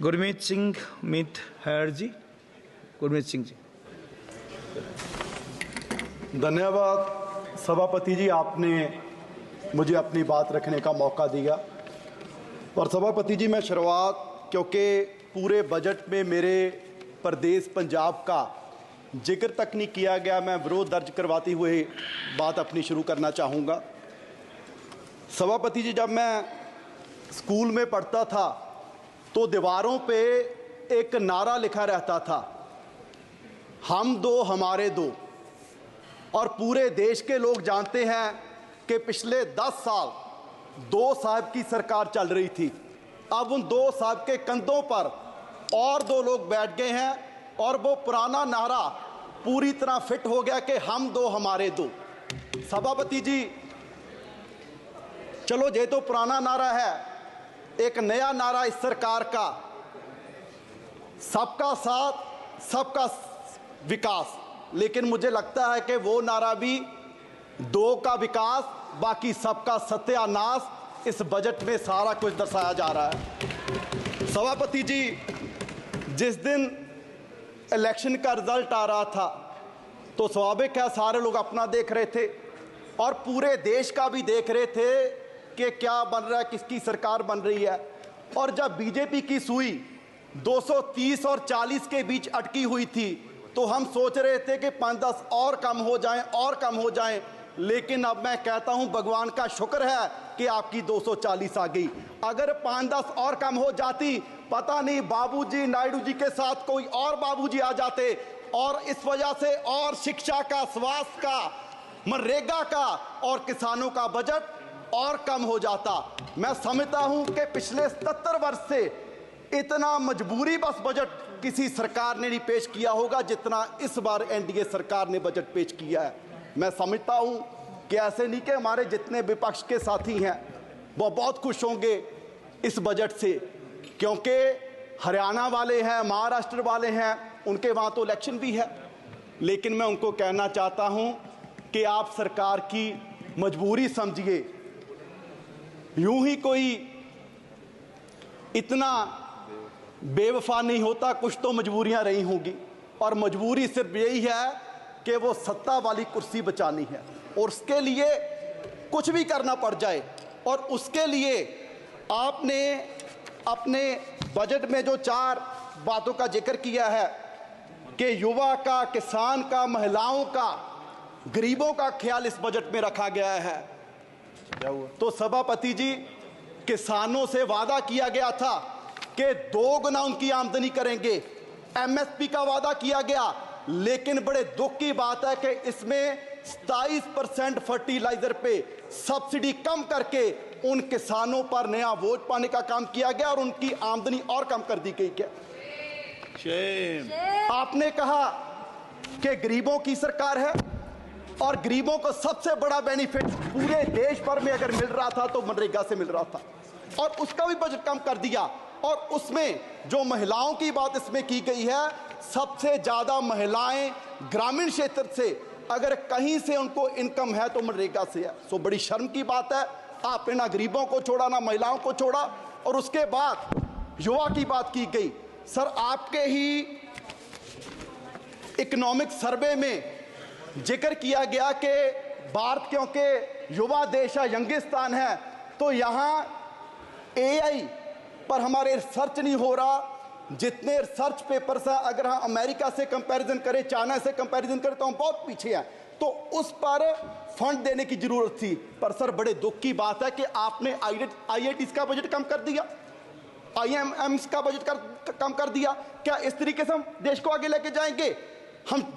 गुरमीत सिंह मीत हैर जी। गुरमीत सिंह जी। धन्यवाद सभापति जी, आपने मुझे अपनी बात रखने का मौका दिया। और सभापति जी, मैं शुरुआत, क्योंकि पूरे बजट में मेरे प्रदेश पंजाब का जिक्र तक नहीं किया गया, मैं विरोध दर्ज करवाते हुए बात अपनी शुरू करना चाहूँगा। सभापति जी, जब मैं स्कूल में पढ़ता था तो दीवारों पे एक नारा लिखा रहता था, हम दो हमारे दो। और पूरे देश के लोग जानते हैं कि पिछले 10 साल 2 साहब की सरकार चल रही थी। अब उन 2 साहब के कंधों पर और 2 लोग बैठ गए हैं और वो पुराना नारा पूरी तरह फिट हो गया कि हम दो हमारे दो। सभापति जी, चलो ये तो पुराना नारा है, एक नया नारा इस सरकार का, सबका साथ सबका विकास। लेकिन मुझे लगता है कि वो नारा भी 2 का विकास बाकी सबका सत्यानाश इस बजट में सारा कुछ दर्शाया जा रहा है। सभापति जी, जिस दिन इलेक्शन का रिजल्ट आ रहा था तो स्वाभाविक है सारे लोग अपना देख रहे थे और पूरे देश का भी देख रहे थे कि क्या बन रहा है, किसकी सरकार बन रही है। और जब बीजेपी की सुई 230 और 40 के बीच अटकी हुई थी तो हम सोच रहे थे कि 5-10 और कम हो जाएं और कम हो जाएं। लेकिन अब मैं कहता हूं भगवान का शुक्र है कि आपकी 240 आ गई। अगर 5-10 और कम हो जाती, पता नहीं बाबूजी नायडू जी के साथ कोई और बाबूजी आ जाते और इस वजह से और शिक्षा का, स्वास्थ्य का, मनरेगा का और किसानों का बजट और कम हो जाता। मैं समझता हूं कि पिछले 77 वर्ष से इतना मजबूरी बस बजट किसी सरकार ने नहीं पेश किया होगा जितना इस बार एनडीए सरकार ने बजट पेश किया है। मैं समझता हूं कि ऐसे नहीं कि हमारे जितने विपक्ष के साथी हैं वो बहुत खुश होंगे इस बजट से, क्योंकि हरियाणा वाले हैं, महाराष्ट्र वाले हैं, उनके वहाँ तो इलेक्शन भी है। लेकिन मैं उनको कहना चाहता हूं कि आप सरकार की मजबूरी समझिए। यूं ही कोई इतना बेवफा नहीं होता, कुछ तो मजबूरियां रही होंगी और मजबूरी सिर्फ यही है कि वो सत्ता वाली कुर्सी बचानी है और उसके लिए कुछ भी करना पड़ जाए। और उसके लिए आपने अपने बजट में जो 4 बातों का जिक्र किया है कि युवा का, किसान का, महिलाओं का, गरीबों का ख्याल इस बजट में रखा गया है। तो सभापति जी, किसानों से वादा किया गया था कि 2 गुना उनकी आमदनी करेंगे, एमएसपी का वादा किया गया। लेकिन बड़े दुख की बात है कि इसमें 27% फर्टिलाइजर पे सब्सिडी कम करके उन किसानों पर नया वोट पाने का काम किया गया और उनकी आमदनी और कम कर दी गई। क्या आपने कहा कि गरीबों की सरकार है और गरीबों को सबसे बड़ा बेनिफिट पूरे देश भर में अगर मिल रहा था तो मनरेगा से मिल रहा था और उसका भी बजट कम कर दिया। और उसमें जो महिलाओं की बात इसमें की गई है, सबसे ज्यादा महिलाएं ग्रामीण क्षेत्र से, अगर कहीं से उनको इनकम है तो मनरेगा से है। सो बड़ी शर्म की बात है, आपने ना गरीबों को छोड़ा ना महिलाओं को छोड़ा। और उसके बाद युवा की बात की गई। सर, आपके ही इकोनॉमिक सर्वे में जिक्र किया गया कि भारत क्योंकि युवा देश है, यंगिस्तान है, तो यहाँ एआई पर हमारे रिसर्च नहीं हो रहा। जितने रिसर्च पेपर्स हैं, अगर हम अमेरिका से कंपैरिजन करें, चाइना से कंपैरिजन करें तो हम बहुत पीछे हैं। तो उस पर फंड देने की जरूरत थी। पर सर, बड़े दुख की बात है कि आपने आईआईटीज का बजट कम कर दिया, आईएमएम्स का बजट कम कर दिया। क्या इस तरीके से हम देश को आगे लेके जाएंगे? हम